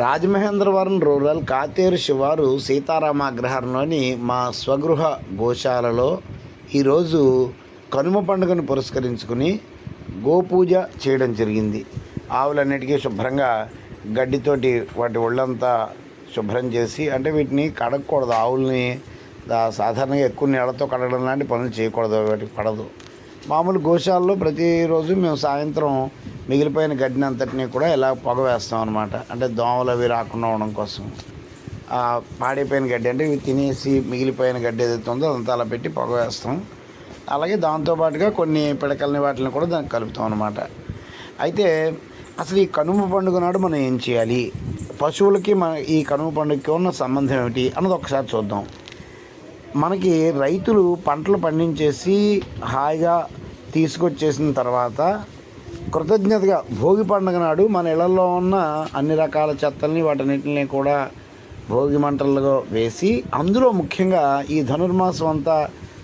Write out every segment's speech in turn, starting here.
Rajamahendravaram rural Katheru శివారు సీతారామ అగ్రహారంలోని మా స్వగృహ గోశాలలో ఈరోజు కనుమ పండుగను పురస్కరించుకుని గోపూజ చేయడం జరిగింది. ఆవులన్నిటికీ శుభ్రంగా గడ్డితోటి వాటి ఒళ్ళంతా శుభ్రం చేసి, అంటే వీటిని కడగకూడదు, ఆవుల్ని సాధారణంగా ఎక్కువ నీళ్ళతో కడగడం లాంటి పనులు చేయకూడదు, వాటికి పడదు. మామూలు గోశాలలో ప్రతిరోజు మేము సాయంత్రం మిగిలిపోయిన గడ్డిని అంతటినీ కూడా ఇలా పొగ వేస్తాం అనమాట. అంటే దోమలు అవి రాకుండా ఉండడం కోసం. పాడైపోయిన గడ్డి అంటే ఇవి తినేసి మిగిలిపోయిన గడ్డి ఏదైతే ఉందో అదంతా అలా పెట్టి పొగ వేస్తాం. అలాగే దాంతోపాటుగా కొన్ని పిడకల్ని వాటిని కూడా దానికి కలుపుతాం అనమాట. అయితే అసలు ఈ కనుమ పండుగ నాడు మనం ఏం చేయాలి, పశువులకి మన ఈ కనుమ పండుగకి ఉన్న సంబంధం ఏమిటి అన్నది ఒకసారి చూద్దాం. మనకి రైతులు పంటలు పండించేసి హాయిగా తీసుకొచ్చేసిన తర్వాత కృతజ్ఞతగా భోగి పండుగ నాడు మన ఇళ్లలో ఉన్న అన్ని రకాల చెత్తల్ని వాటన్నిటిని కూడా భోగి మంటల్లో వేసి, అందులో ముఖ్యంగా ఈ ధనుర్మాసం అంతా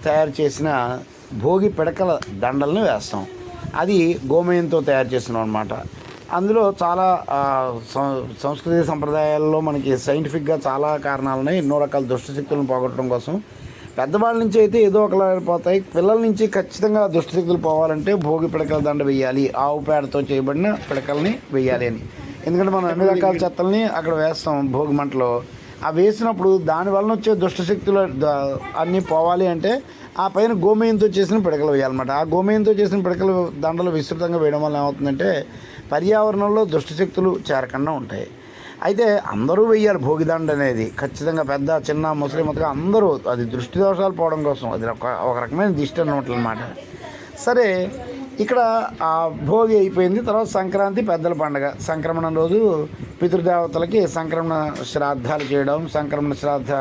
తయారు చేసిన భోగి పిడకల దండల్ని వేస్తాం. అది గోమయంతో తయారు చేసినాం అనమాట. అందులో చాలా సంస్కృతి సంప్రదాయాల్లో మనకి సైంటిఫిక్గా చాలా కారణాలు ఉన్నాయి. ఎన్నో రకాల దుష్టశక్తులను పోగొట్టడం కోసం పెద్దవాళ్ళ నుంచి అయితే ఏదో ఒకలా పోతాయి, పిల్లల నుంచి ఖచ్చితంగా దుష్టశక్తులు పోవాలంటే భోగి పిడకల దండ వేయాలి, ఆవు పేడతో చేయబడిన పిడకల్ని వేయాలి అని. ఎందుకంటే మనం అన్ని రకాల చెత్తల్ని అక్కడ వేస్తాం భోగి మంటలో. ఆ వేసినప్పుడు దానివల్ల వచ్చే దుష్టశక్తులు అన్నీ పోవాలి అంటే ఆ పైన గోమయంతో చేసిన పిడకలు వేయాలన్నమాట. ఆ గోమయంతో చేసిన పిడకలు దండలు విస్తృతంగా వేయడం వల్ల ఏమవుతుందంటే పర్యావరణంలో దుష్టశక్తులు చేరకుండా ఉంటాయి. అయితే అందరూ వెయ్యాలి భోగిదండ అనేది, ఖచ్చితంగా పెద్ద చిన్న ముసలి మొత్తగా అందరూ, అది దృష్టి దోషాలు పోవడం కోసం, అది ఒక రకమైన దిష్టి అన్నమాట. సరే, ఇక్కడ ఆ భోగి అయిపోయింది. తర్వాత సంక్రాంతి పెద్దల పండుగ. సంక్రమణం రోజు పితృదేవతలకి సంక్రమణ శ్రాద్ధాలు చేయడం, సంక్రమణ శ్రాద్ధ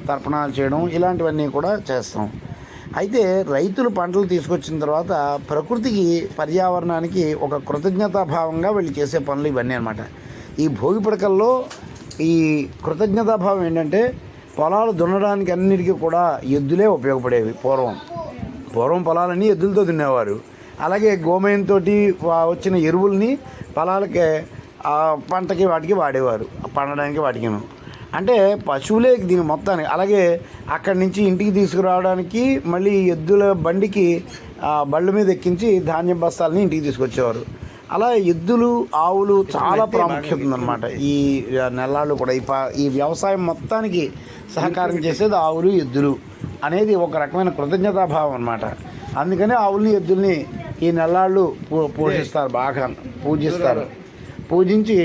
తర్పణాలు చేయడం, ఇలాంటివన్నీ కూడా చేస్తాం. అయితే రైతులు పంటలు తీసుకొచ్చిన తర్వాత ప్రకృతికి పర్యావరణానికి ఒక కృతజ్ఞతాభావంగా వీళ్ళు చేసే పనులు ఇవన్నీ అనమాట. ఈ భోగి పిడకల్లో ఈ కృతజ్ఞతాభావం ఏంటంటే పొలాలు దున్నడానికి అన్నిటికీ కూడా ఎద్దులే ఉపయోగపడేవి. పూర్వం పొలాలన్నీ ఎద్దులతో దున్నేవారు. అలాగే గోమయంతో వచ్చిన ఎరువుల్ని పొలాలకి పంటకి వాటికి వాడేవారు, పండడానికి వాటికిను. అంటే పశువులే దీని మొత్తానికి. అలాగే అక్కడి నుంచి ఇంటికి తీసుకురావడానికి మళ్ళీ ఎద్దుల బండికి బళ్ళ మీద ఎక్కించి ధాన్యం బస్తాలని ఇంటికి తీసుకొచ్చేవారు. అలా ఎద్దులు ఆవులు చాలా ప్రాముఖ్యత ఉందన్నమాట. ఈ నెల్లాళ్ళు కూడా ఈ వ్యవసాయం మొత్తానికి సహకారం చేసేది ఆవులు ఎద్దులు అనేది ఒక రకమైన కృతజ్ఞతాభావం అన్నమాట. అందుకని ఆవుల్ని ఎద్దుల్ని ఈ నెల్లాళ్ళు పోషిస్తారు, బాగా పూజిస్తారు. పూజించి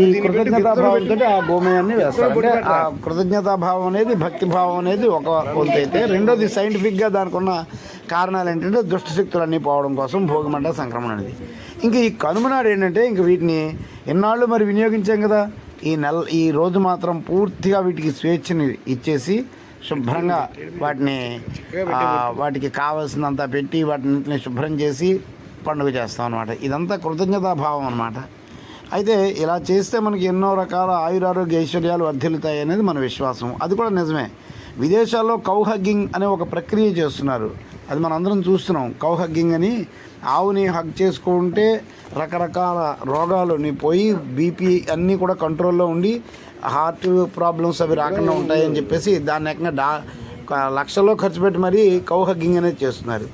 ఈ కృతజ్ఞతాభావంతో ఆ గోమయాన్ని వేస్తారు. అంటే ఆ కృతజ్ఞతాభావం అనేది, భక్తిభావం అనేది ఒక వంతు అయితే, రెండోది సైంటిఫిక్గా దానికి ఉన్న కారణాలు ఏంటంటే దుష్టశక్తులన్నీ పోవడం కోసం భోగిమంట సంక్రమణ అనేది. ఇంక ఈ కనుమనాడు ఏంటంటే ఇంక వీటిని ఎన్నాళ్ళు మరి వినియోగించాం కదా, ఈ రోజు మాత్రం పూర్తిగా వీటికి స్వేచ్ఛని ఇచ్చేసి శుభ్రంగా వాటికి కావాల్సినంత పెట్టి వాటిని శుభ్రం చేసి పండుగ చేస్తాం అనమాట. ఇదంతా కృతజ్ఞతాభావం అనమాట. అయితే ఇలా చేస్తే మనకి ఎన్నో రకాల ఆయురారోగ్య ఐశ్వర్యాలు వర్ధిల్లుతాయి అనేది మన విశ్వాసం. అది కూడా నిజమే. విదేశాల్లో కౌ హగ్గింగ్ అనే ఒక ప్రక్రియ చేస్తున్నారు. అది మనం అందరం చూస్తున్నాం. కౌ హగ్గింగ్ అని, ఆవుని హగ్ చేసుకుంటే రకరకాల రోగాలు పోయి బీపీ అన్నీ కూడా కంట్రోల్లో ఉండి హార్ట్ ప్రాబ్లమ్స్ అవి రాకుండా ఉంటాయని చెప్పేసి దాన్ని ఏకంగా లక్షల్లో ఖర్చు పెట్టి మరీ కౌ హగ్గింగ్ అనేది చేస్తున్నారు.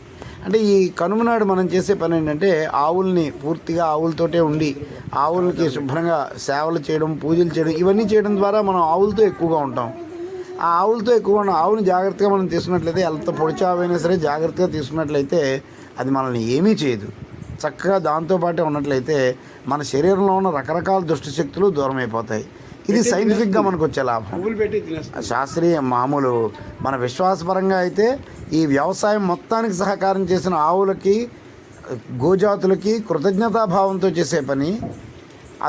అంటే ఈ కనుమ నాడు మనం చేసే పని ఏంటంటే ఆవుల్ని పూర్తిగా ఆవులతోటే ఉండి ఆవులకి శుభ్రంగా సేవలు చేయడం, పూజలు చేయడం, ఇవన్నీ చేయడం ద్వారా మనం ఆవులతో ఎక్కువగా ఉంటాం. ఆ ఆవులతో ఎక్కువగా ఉన్న ఆవుని జాగ్రత్తగా మనం తీసుకున్నట్లయితే, ఎంత పొడిచి ఆవైనా సరే జాగ్రత్తగా తీసుకున్నట్లయితే అది మనల్ని ఏమీ చేయదు. చక్కగా దాంతోపాటే ఉన్నట్లయితే మన శరీరంలో ఉన్న రకరకాల దుష్టశక్తులు దూరం అయిపోతాయి. ఇది సైంటిఫిక్గా మనకు వచ్చే లాభం. శాస్త్రీయ మామూలు మన విశ్వాసపరంగా అయితే ఈ వ్యవసాయం మొత్తానికి సహకారం చేసిన ఆవులకి, గోజాతులకి కృతజ్ఞతాభావంతో చేసే పని.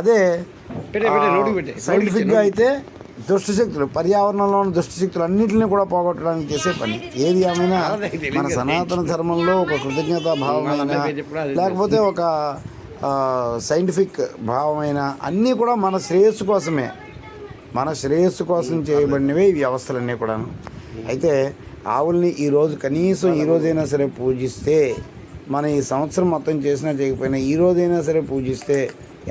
అదే సైంటిఫిక్గా అయితే దుష్టశక్తులు, పర్యావరణంలో ఉన్న దుష్టశక్తులు అన్నింటినీ కూడా పోగొట్టడానికి చేసే పని. ఏది ఏమైనా మన సనాతన ధర్మంలో ఒక కృతజ్ఞతాభావమైనా లేకపోతే ఒక సైంటిఫిక్ భావమైన అన్నీ కూడా మన శ్రేయస్సు కోసమే, మన శ్రేయస్సు కోసం చేయబడినవే ఈ వ్యవస్థలన్నీ కూడాను. అయితే ఆవుల్ని ఈరోజు కనీసం ఈరోజైనా సరే పూజిస్తే, మన ఈ సంవత్సరం మొత్తం చేసినా చేయకపోయినా ఈరోజైనా సరే పూజిస్తే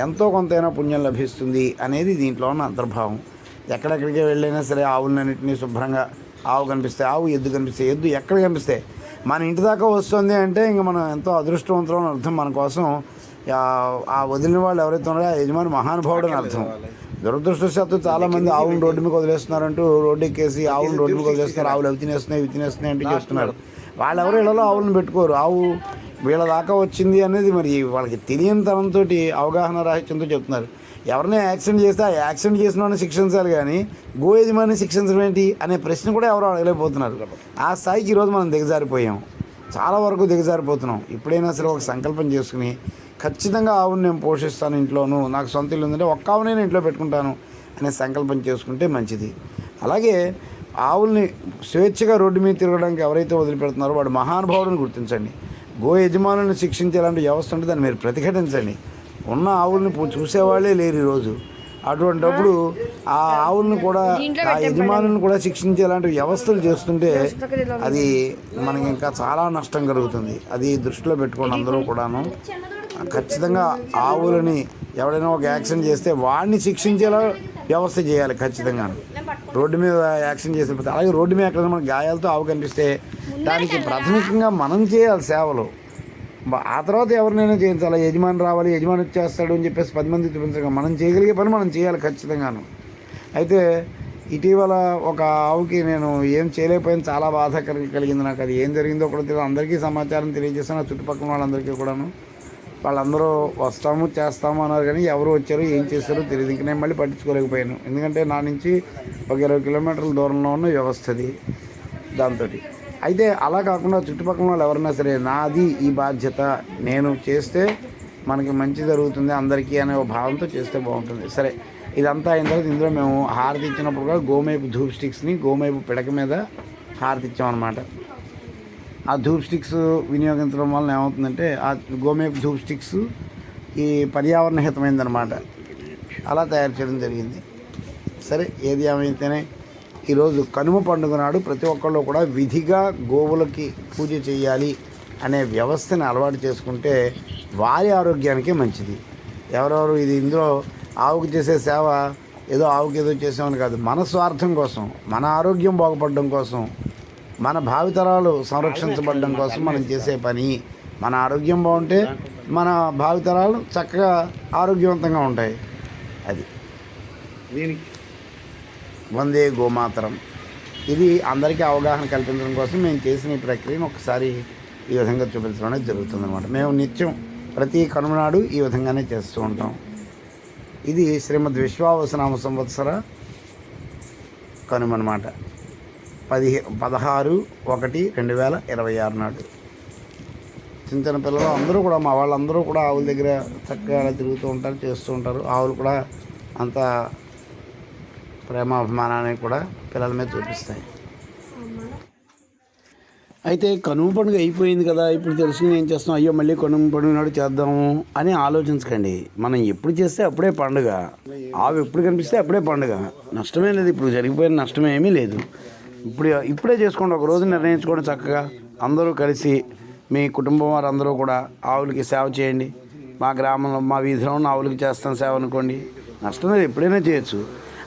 ఎంతో కొంతైనా పుణ్యం లభిస్తుంది అనేది దీంట్లో ఉన్న అంతర్భావం. ఎక్కడెక్కడికి వెళ్ళైనా సరే ఆవులన్నింటినీ శుభ్రంగా, ఆవు కనిపిస్తే ఆవు, ఎద్దు కనిపిస్తే ఎద్దు, ఎక్కడ కనిపిస్తే మన ఇంటి దాకా వస్తుంది అంటే ఇంక మనం ఎంతో అదృష్టవంతులం అని అర్థం. మన కోసం ఆ వదిలిన వాళ్ళు ఎవరైతే ఉన్నారో ఆ యజమాని మహానుభావుడు అని అర్థం. దురదృష్టవశాత్తు చాలామంది ఆవును రోడ్డు మీద వదిలేస్తున్నారంటూ రోడ్డు ఎక్కేసి ఆవును రోడ్డు మీద వదిలేస్తున్నారు. ఆవులు అవి తినేస్తున్నాయి అంటూ చెప్తున్నారు. వాళ్ళు ఎవరు ఇళ్లలో ఆవులను పెట్టుకోరు. ఆవు వీళ్ళ దాకా వచ్చింది అనేది మరి వాళ్ళకి తెలియని తనంతో, అవగాహన రాహిత్యంతో చెప్తున్నారు. ఎవరైనా యాక్సిడెంట్ చేస్తే ఆ యాక్సిడెంట్ చేసిన వాళ్ళని శిక్షించాలి కానీ గో యజమాని శిక్షించడం ఏంటి అనే ప్రశ్న కూడా ఎవరు అడగలేకపోతున్నారు. ఆ స్థాయికి ఈరోజు మనం దిగజారిపోయాం, చాలా వరకు దిగజారిపోతున్నాం. ఇప్పుడైనా సరే ఒక సంకల్పం చేసుకుని ఖచ్చితంగా ఆవును నేను పోషిస్తాను, ఇంట్లోనూ నాకు సొంత ఇల్లు ఉందంటే ఒక్క ఆవునే నేను ఇంట్లో పెట్టుకుంటాను అనే సంకల్పం చేసుకుంటే మంచిది. అలాగే ఆవుల్ని స్వేచ్ఛగా రోడ్డు మీద తిరగడానికి ఎవరైతే వదిలిపెడుతున్నారో వాడు మహానుభావుడిని గుర్తించండి. గో యజమానులను శిక్షించేలాంటి వ్యవస్థ ఉంటే దాన్ని మీరు ప్రతిఘటించండి. ఉన్న ఆవుల్ని చూసేవాళ్ళే లేరు ఈరోజు. అటువంటిప్పుడు ఆ ఆవులను కూడా, ఆ యజమానులను కూడా శిక్షించేలాంటి వ్యవస్థలు చేస్తుంటే అది మనకి ఇంకా చాలా నష్టం కలుగుతుంది. అది దృష్టిలో పెట్టుకోండి అందరూ కూడాను. ఖచ్చితంగా ఆవులని ఎవడైనా ఒక యాక్సిడెంట్ చేస్తే వాడిని శిక్షించేలా వ్యవస్థ చేయాలి ఖచ్చితంగా. రోడ్డు మీద యాక్సిడెంట్ చేసినప్పుడు, అలాగే రోడ్డు మీద ఎక్కడైనా మనకు గాయాలతో ఆవు కనిపిస్తే దానికి ప్రాథమికంగా మనం చేయాలి సేవలు. ఆ తర్వాత ఎవరినైనా చేయించాలి. యజమాని రావాలి, యజమాని వచ్చేస్తాడు అని చెప్పేసి 10 మంది చూపించగా మనం చేయగలిగే పని మనం చేయాలి ఖచ్చితంగాను. అయితే ఇటీవల ఒక ఆవుకి నేను ఏం చేయలేకపోయాను, చాలా బాధ కలిగింది నాకు. అది ఏం జరిగిందో కూడా తెలియదు. అందరికీ సమాచారం తెలియజేస్తాను, చుట్టుపక్కల వాళ్ళందరికీ కూడాను. వాళ్ళందరూ వస్తాము చేస్తాము అన్నారు కానీ ఎవరు వచ్చారు ఏం చేశారో తెలియదు. ఇంక నేను మళ్ళీ పట్టించుకోలేకపోయాను. ఎందుకంటే నా నుంచి ఒక 20 కిలోమీటర్ల దూరంలో ఉన్న వ్యవస్థ అది. దాంతో అయితే అలా కాకుండా చుట్టుపక్కల వాళ్ళు ఎవరైనా సరే నాది ఈ బాధ్యత, నేను చేస్తే మనకి మంచి జరుగుతుంది అందరికీ అనే ఒక భావంతో చేస్తే బాగుంటుంది. సరే, ఇదంతా అయిన తర్వాత ఇందులో మేము హారతి ఇచ్చినప్పుడు కూడా గోమేపు ధూప్ స్టిక్స్ని గోమేపు పిడక మీద హారతి ఇచ్చామన్నమాట. ఆ ధూప్ స్టిక్స్ వినియోగించడం వలన ఏమవుతుందంటే ఆ గోమేపు ధూప్ స్టిక్స్ ఈ పర్యావరణ హితమైందనమాట. అలా తయారు చేయడం జరిగింది. సరే, ఏది ఏమైతేనే ఈరోజు కనుమ పండుగ నాడు ప్రతి ఒక్కళ్ళు కూడా విధిగా గోవులకి పూజ చేయాలి అనే వ్యవస్థని అలవాటు చేసుకుంటే వారి ఆరోగ్యానికే మంచిది. ఎవరెవరు ఇందులో ఆవుకు చేసే సేవ ఏదో ఆవుకి ఏదో చేసామని కాదు, మన స్వార్థం కోసం, మన ఆరోగ్యం బాగుపడడం కోసం, మన భావితరాలు సంరక్షించబడడం కోసం మనం చేసే పని. మన ఆరోగ్యం బాగుంటే మన భావితరాలు చక్కగా ఆరోగ్యవంతంగా ఉంటాయి. అది దీనికి వందే గోమాతరం. ఇది అందరికీ అవగాహన కల్పించడం కోసం మేము చేసిన ఈ ప్రక్రియను ఒకసారి ఈ విధంగా చూపించడం అనేది జరుగుతుందన్నమాట. మేము నిత్యం ప్రతి కనుమనాడు ఈ విధంగానే చేస్తూ ఉంటాం. ఇది శ్రీమద్ విశ్వావసనామ సంవత్సర కనుమనమాట. 16/1/2026 నాడు. చిన్న చిన్న పిల్లలు అందరూ కూడా, మా వాళ్ళందరూ కూడా ఆవుల దగ్గర చక్కగా తిరుగుతూ ఉంటారు, చేస్తూ ఉంటారు. ఆవులు కూడా అంత ప్రేమ అభిమానాన్ని కూడా పిల్లల మీద చూపిస్తాయి. అయితే కనుమ పండుగ అయిపోయింది కదా, ఇప్పుడు తెలుసుకుని ఏం చేస్తాం, అయ్యో మళ్ళీ కనుమ పండుగ నాడు చేద్దాము అని ఆలోచించకండి. మనం ఎప్పుడు చేస్తే అప్పుడే పండుగ, ఆవు ఎప్పుడు కనిపిస్తే అప్పుడే పండుగ. నష్టమే లేదు, ఇప్పుడు జరిగిపోయిన నష్టమే ఏమీ లేదు. ఇప్పుడే చేసుకోండి. ఒక రోజు నిర్ణయించుకోండి చక్కగా అందరూ కలిసి, మీ కుటుంబం వారందరూ కూడా ఆవులకి సేవ చేయండి. మా గ్రామంలో మా వీధిలో ఉన్న ఆవులకి చేస్తాం సేవ అనుకోండి, నష్టం లేదు, ఎప్పుడైనా చేయొచ్చు.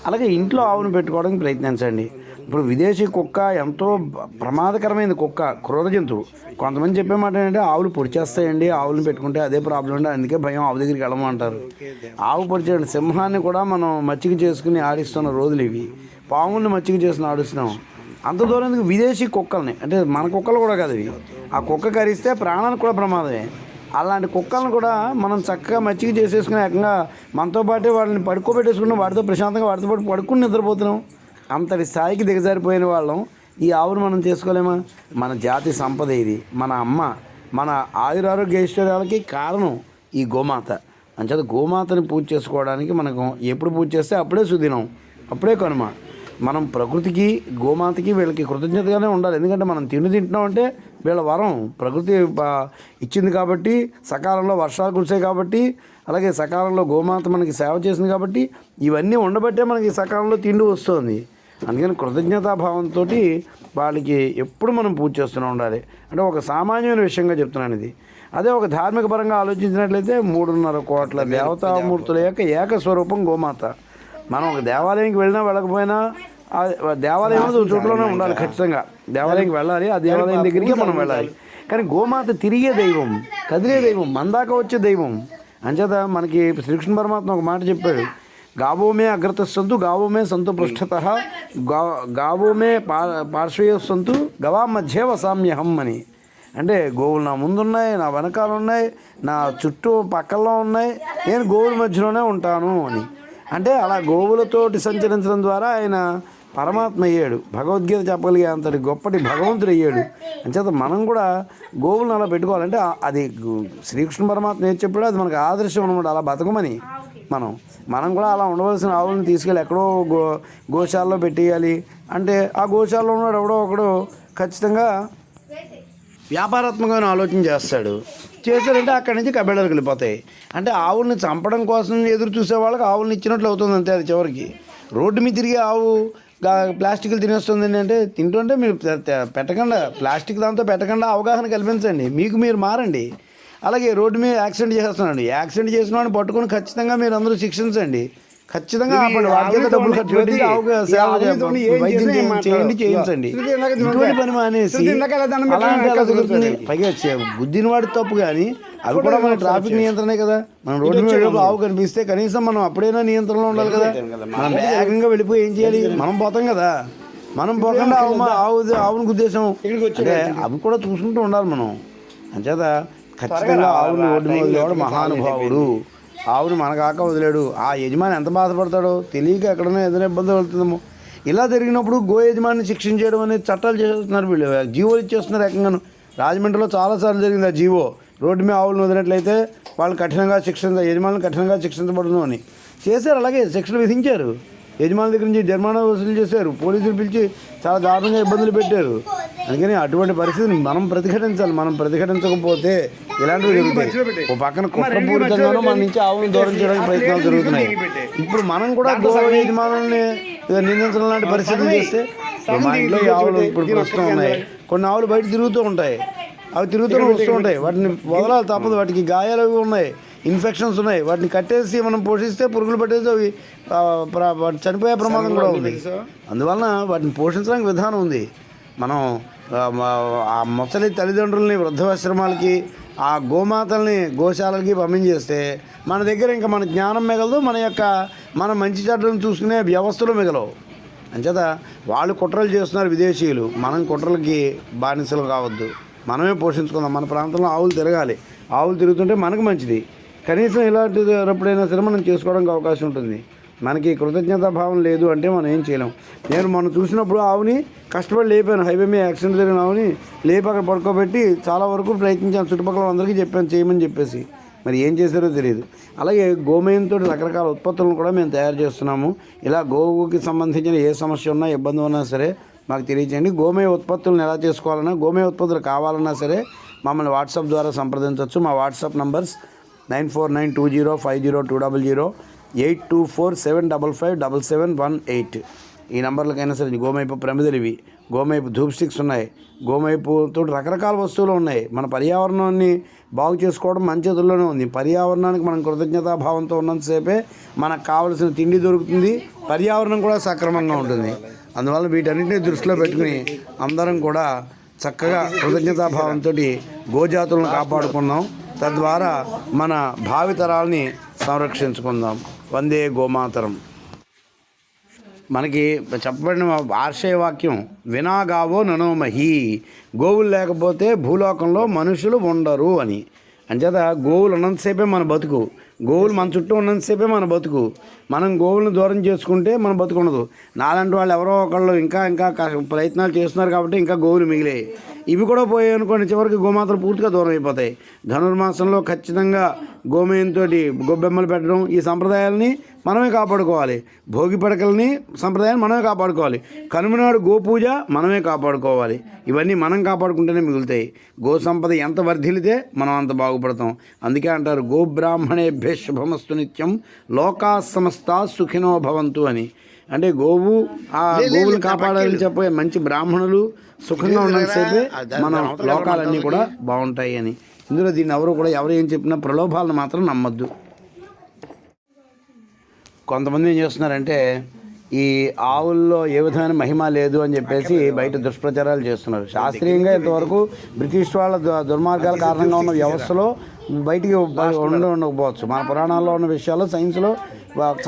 అలాగే ఇంట్లో ఆవును పెట్టుకోవడానికి ప్రయత్నించండి. ఇప్పుడు విదేశీ కుక్క ఎంతో ప్రమాదకరమైన కుక్క, క్రూర జంతువు. కొంతమంది చెప్పే మాట ఏంటంటే ఆవులు పొడి చేస్తాయండి, ఆవులను పెట్టుకుంటే అదే ప్రాబ్లం అండి, అందుకే భయం, ఆవు దగ్గరికి వెళ్ళమంటారు. ఆవు పొడి చేయండి. సింహాన్ని కూడా మనం మచ్చిక చేసుకుని ఆడిస్తున్న రోజులు ఇవి. పాములను మచ్చిక చేసుకుని ఆడిస్తున్నాం. అంత దూరం ఎందుకు? విదేశీ కుక్కల్ని, అంటే మన కుక్కలు కూడా కాదు ఇవి. ఆ కుక్క కరిస్తే ప్రాణానికి కూడా ప్రమాదమే. అలాంటి కుక్కలను కూడా మనం చక్కగా మచ్చిక చేసేసుకుని ఏకంగా మనతో పాటే వాళ్ళని పడుకోబెట్టేసుకుని వాటితో ప్రశాంతంగా వాటితో పాటు పడుకుని నిద్రపోతున్నాం. అంతటి స్థాయికి దిగజారిపోయిన వాళ్ళం. ఈ ఆవును మనం చేసుకోలేమా? మన జాతి సంపద ఇది. మన అమ్మ, మన ఆయురారోగ్య ఐశ్వర్యాలకి కారణం ఈ గోమాత. అంచేత గోమాతని పూజ చేసుకోవడానికి మనకు ఎప్పుడు పూజ చేస్తే అప్పుడే సుదినం, అప్పుడే కనుమ. మనం ప్రకృతికి, గోమాతకి, వీళ్ళకి కృతజ్ఞతగానే ఉండాలి. ఎందుకంటే మనం తింటున్నాం అంటే వీళ్ళ వరం, ప్రకృతి ఇచ్చింది కాబట్టి, సకాలంలో వర్షాలు కురిసాయి కాబట్టి, అలాగే సకాలంలో గోమాత మనకి సేవ చేసింది కాబట్టి, ఇవన్నీ ఉండబట్టే మనకి సకాలంలో తిండి వస్తుంది. అందుకని కృతజ్ఞతాభావంతో వాళ్ళకి ఎప్పుడు మనం పూజ చేస్తూనే ఉండాలి. అంటే ఒక సామాన్యమైన విషయంగా చెప్తున్నాను ఇది. అదే ఒక ధార్మిక పరంగా ఆలోచించినట్లయితే 3.5 కోట్ల దేవతామూర్తుల యొక్క ఏకస్వరూపం గోమాత. మనం ఒక దేవాలయానికి వెళ్ళినా వెళ్ళకపోయినా ఆ దేవాలయం చోట్లోనే ఉండాలి, ఖచ్చితంగా దేవాలయానికి వెళ్ళాలి, ఆ దేవాలయం దగ్గరికి మనం వెళ్ళాలి. కానీ గోమాత తిరిగే దైవం, కదిలే దైవం, మందాక వచ్చే దైవం. అంచేత మనకి శ్రీకృష్ణ పరమాత్మ ఒక మాట చెప్పాడు, గావోమే అగ్రతస్సంతు గావోమే సంతు పృష్ఠత గావోమే పార్శ్వయోస్సంతు గవా మధ్య వసామ్యహం అని. అంటే గోవులు నా ముందున్నాయి, నా వెనకాల ఉన్నాయి, నా చుట్టూ పక్కల్లో ఉన్నాయి, నేను గోవుల మధ్యలోనే ఉంటాను అని. అంటే అలా గోవులతోటి సంచరించడం ద్వారా ఆయన పరమాత్మ అయ్యాడు, భగవద్గీత చెప్పగలిగే అంతటి గొప్పటి భగవంతుడు అయ్యాడు. అంచేత మనం కూడా గోవులను అలా పెట్టుకోవాలంటే అది శ్రీకృష్ణ పరమాత్మ ఏం చెప్పాడో అది మనకు ఆదర్శం అనమాట. అలా బతకమని మనం కూడా అలా ఉండవలసిన ఆవులను తీసుకెళ్ళి ఎక్కడో గోశాలలో పెట్టేయాలి అంటే ఆ గోశాలలో ఉన్నాడు ఎవడో ఒకడు ఖచ్చితంగా వ్యాపారాత్మకమైన ఆలోచన చేశాడంటే అక్కడి నుంచి కబేళాలకు వెళ్ళిపోతాయి. అంటే ఆవుల్ని చంపడం కోసం ఎదురు చూసే వాళ్ళకి ఆవుల్ని ఇచ్చినట్లు అవుతుంది అంతే. అది చివరికి రోడ్డు మీద తిరిగి ఆవు ప్లాస్టిక్లు తినేస్తుంది అంటే తింటుంటే మీరు పెట్టకుండా, ప్లాస్టిక్ దాంతో పెట్టకుండా అవగాహన కల్పించండి, మీకు మీరు మారండి. అలాగే రోడ్డు మీద యాక్సిడెంట్ చేస్తున్నాడు, యాక్సిడెంట్ చేసిన వాడిని పట్టుకొని ఖచ్చితంగా మీరు అందరూ శిక్షించండి, ఖచ్చితంగా వాటి డబ్బులు ఖర్చు పెట్టి చేయించండి. ఇటువంటి పని మానేసి పైగా బుద్ధిని వాడి తప్పు. కానీ అవి కూడా మన ట్రాఫిక్ నియంత్రణే కదా. మనం రోడ్డు మీద ఆవు కనిపిస్తే కనీసం మనం అప్పుడైనా నియంత్రణలో ఉండాలి కదా. మనం వేగంగా వెళ్ళిపోయి ఏం చేయాలి, మనం పోతాం కదా. మనం పోకుండా ఆవుని ఉద్దేశం అంటే అవి కూడా చూసుకుంటూ ఉండాలి మనం. అంచేత ఖచ్చితంగా ఆవుని రోడ్డు మీద వదిలేవాడు మహానుభావుడు. ఆవుని మనకాక వదిలేడు. ఆ యజమాని ఎంత బాధపడతాడో తెలియక ఎక్కడైనా ఏదైనా ఇబ్బంది వెళ్తుందేమో. ఇలా జరిగినప్పుడు గో యజమాని శిక్షించడం అనేది చట్టాలు చేస్తున్నారు వీళ్ళు, జీవోలు ఇచ్చేస్తున్నారు ఏకంగాను. రాజమండ్రిలో చాలాసార్లు జరిగింది ఆ జీవో. రోడ్డు మీద ఆవులను వదిలినట్లయితే వాళ్ళు కఠినంగా యజమానులు కఠినంగా శిక్షించబడును అని చేశారు. అలాగే శిక్షలు విధించారు, యజమానుల దగ్గర నుంచి జరిమానా వసూలు చేశారు, పోలీసులు పిలిచి చాలా దారుణంగా ఇబ్బందులు పెట్టారు. అందుకని అటువంటి పరిస్థితిని మనం ప్రతిఘటించాలి. మనం ప్రతిఘటించకపోతే ఇలాంటివి జరుగుతాయి. ఓ పక్కన కుట్రపూరితంగానూ మన నుంచి ఆవులను దూరం చేయడానికి ప్రయత్నాలు జరుగుతున్నాయి. ఇప్పుడు మనం కూడా గో యజమానుల్ని నిందించడం లాంటి పరిస్థితులు చేస్తే మా ఇంట్లో ఆవులు ఇప్పుడు ప్రస్తుతం ఉన్నాయి. కొన్ని ఆవులు బయట తిరుగుతూ ఉంటాయి, అవి తిరుగుతూనే వస్తూ ఉంటాయి. వాటిని వదలాలి తప్పదు, వాటికి గాయాలు అవి ఉన్నాయి, ఇన్ఫెక్షన్స్ ఉన్నాయి. వాటిని కట్టేసి మనం పోషిస్తే పురుగులు పట్టేసి అవి చనిపోయే ప్రమాదం కూడా ఉంది. అందువలన వాటిని పోషించడానికి విధానం ఉంది. మనం ఆ ముసలి తల్లిదండ్రులని వృద్ధాశ్రమాలకి, ఆ గోమాతల్ని గోశాలకి పంపించేస్తే మన దగ్గర ఇంకా మన జ్ఞానం మిగలదు, మన మంచి చెడ్డలను చూసుకునే వ్యవస్థలు మిగలవు. అంచేత వాళ్ళు కుట్రలు చేస్తున్నారు విదేశీయులు, మనం కుట్రలకి బానిసలు కావద్దు, మనమే పోషించుకుందాం. మన ప్రాంతంలో ఆవులు తిరగాలి, ఆవులు తిరుగుతుంటే మనకు మంచిది. కనీసం ఇలాంటి ఎప్పుడైనా సరే మనం చేసుకోవడానికి అవకాశం ఉంటుంది. మనకి కృతజ్ఞతాభావం లేదు అంటే మనం ఏం చేయలేం. నేను మొన్న చూసినప్పుడు ఆవుని కష్టపడి లేపాను, హైవే మీద యాక్సిడెంట్ జరిగిన ఆవుని లేపి అక్కడ పడుకోబెట్టి చాలా వరకు ప్రయత్నించాను, చుట్టుపక్కల అందరికీ చెప్పాను చేయమని చెప్పేసి. మరి ఏం చేశారో తెలియదు. అలాగే గోమయంతో రకరకాల ఉత్పత్తులను కూడా మేము తయారు చేస్తున్నాము. ఇలా గోవుకి సంబంధించిన ఏ సమస్య ఉన్నా ఇబ్బంది ఉన్నా సరే మాకు తెలియజేయండి. గోమయ ఉత్పత్తులను ఎలా చేసుకోవాలన్నా, గోమయ ఉత్పత్తులు కావాలన్నా సరే మమ్మల్ని వాట్సాప్ ద్వారా సంప్రదించవచ్చు. మా వాట్సాప్ నంబర్స్ 9492050200, 8247557718. ఈ నంబర్లకైనా సరే. గోమైపు ప్రమిదలు ఇవి, గోమైపు ధూప్ స్టిక్స్ ఉన్నాయి, గోమైపుతో రకరకాల వస్తువులు ఉన్నాయి. మన పర్యావరణాన్ని బాగు చేసుకోవడం మన చేతుల్లోనే ఉంది. పర్యావరణానికి మనం కృతజ్ఞతాభావంతో ఉన్నంతసేపే మనకు కావలసిన తిండి దొరుకుతుంది, పర్యావరణం కూడా సక్రమంగా ఉంటుంది. అందువల్ల వీటన్నింటినీ దృష్టిలో పెట్టుకుని అందరం కూడా చక్కగా కృతజ్ఞతాభావంతో గోజాతులను కాపాడుకుందాం. తద్వారా మన భావితరాల్ని సంరక్షించుకుందాం. వందే గోమాతరం. మనకి చెప్పబడిన ఆర్షయ వాక్యం వినాగావో ననోమహి, గోవులు లేకపోతే భూలోకంలో మనుషులు ఉండరు అని. అంచేత గోవులు ఉన్నంతసేపే మన బతుకు, గోవులు మన చుట్టూ ఉన్నంతసేపే మన బతుకు. మనం గోవులను దూరం చేసుకుంటే మన బతుకు ఉండదు. నాలాంటి వాళ్ళు ఎవరో ఒకళ్ళు ఇంకా ప్రయత్నాలు చేస్తున్నారు కాబట్టి ఇంకా గోవులు మిగిలాయి. ఇవి కూడా పోయాయి అనుకోండి, చివరికి గోమాతలు పూర్తిగా దూరం అయిపోతాయి. ధనుర్మాసంలో ఖచ్చితంగా గోమయంతో గొబ్బెమ్మలు పెట్టడం, ఈ సంప్రదాయాలని మనమే కాపాడుకోవాలి. భోగి పడకల్ని సంప్రదాయాన్ని మనమే కాపాడుకోవాలి. కనుమనాడు గోపూజ మనమే కాపాడుకోవాలి. ఇవన్నీ మనం కాపాడుకుంటేనే మిగులుతాయి. గో సంపద ఎంత వర్ధిల్లితే మనం అంత బాగుపడతాం. అందుకే అంటారు గోబ్రాహ్మణేభ్య శుభమస్తు నిత్యం లోకా సమస్తా సుఖినో భవంతు అని. అంటే ఆ గోవులు కాపాడాలని చెప్పే మంచి బ్రాహ్మణులు సుఖంగా ఉన్నంతసేపే మన లోకాలన్నీ కూడా బాగుంటాయి అని. ఇందులో దీన్ని ఎవరు ఏం చెప్పినా ప్రలోభాలను మాత్రం నమ్మొద్దు. కొంతమంది ఏం చేస్తున్నారంటే ఈ ఆవుల్లో ఏ విధమైన మహిమ లేదు అని చెప్పేసి బయట దుష్ప్రచారాలు చేస్తున్నారు. శాస్త్రీయంగా ఇంతవరకు బ్రిటిష్ వాళ్ళ దుర్మార్గాల కారణంగా ఉన్న వ్యవస్థలో బయటికి ఉండకపోవచ్చు. మన పురాణాల్లో ఉన్న విషయాలు సైన్స్లో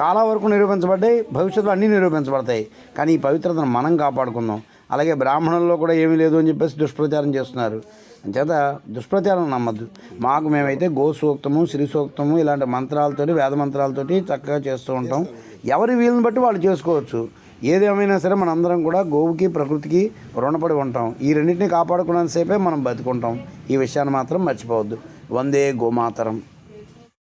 చాలా వరకు నిరూపించబడ్డాయి, భవిష్యత్తులో అన్నీ నిరూపించబడతాయి. కానీ ఈ పవిత్రతను మనం కాపాడుకుందాం. అలాగే బ్రాహ్మణుల్లో కూడా ఏమీ లేదు అని చెప్పేసి దుష్ప్రచారం చేస్తున్నారు. అంచేత దుష్ప్రచారం నమ్మద్దు. మేమైతే గో సూక్తము, శ్రీ సూక్తము ఇలాంటి మంత్రాలతోటి, వేద మంత్రాలతోటి చక్కగా చేస్తూ ఉంటాం. ఎవరి వీలుని బట్టి వాళ్ళు చేసుకోవచ్చు. ఏదేమైనా సరే మనందరం కూడా గోవుకి, ప్రకృతికి రుణపడి ఉంటాం. ఈ రెండింటిని కాపాడుకున్నంతసేపే మనం బతుకుంటాం. ఈ విషయాన్ని మాత్రం మర్చిపోవద్దు. వందే గోమాతరం.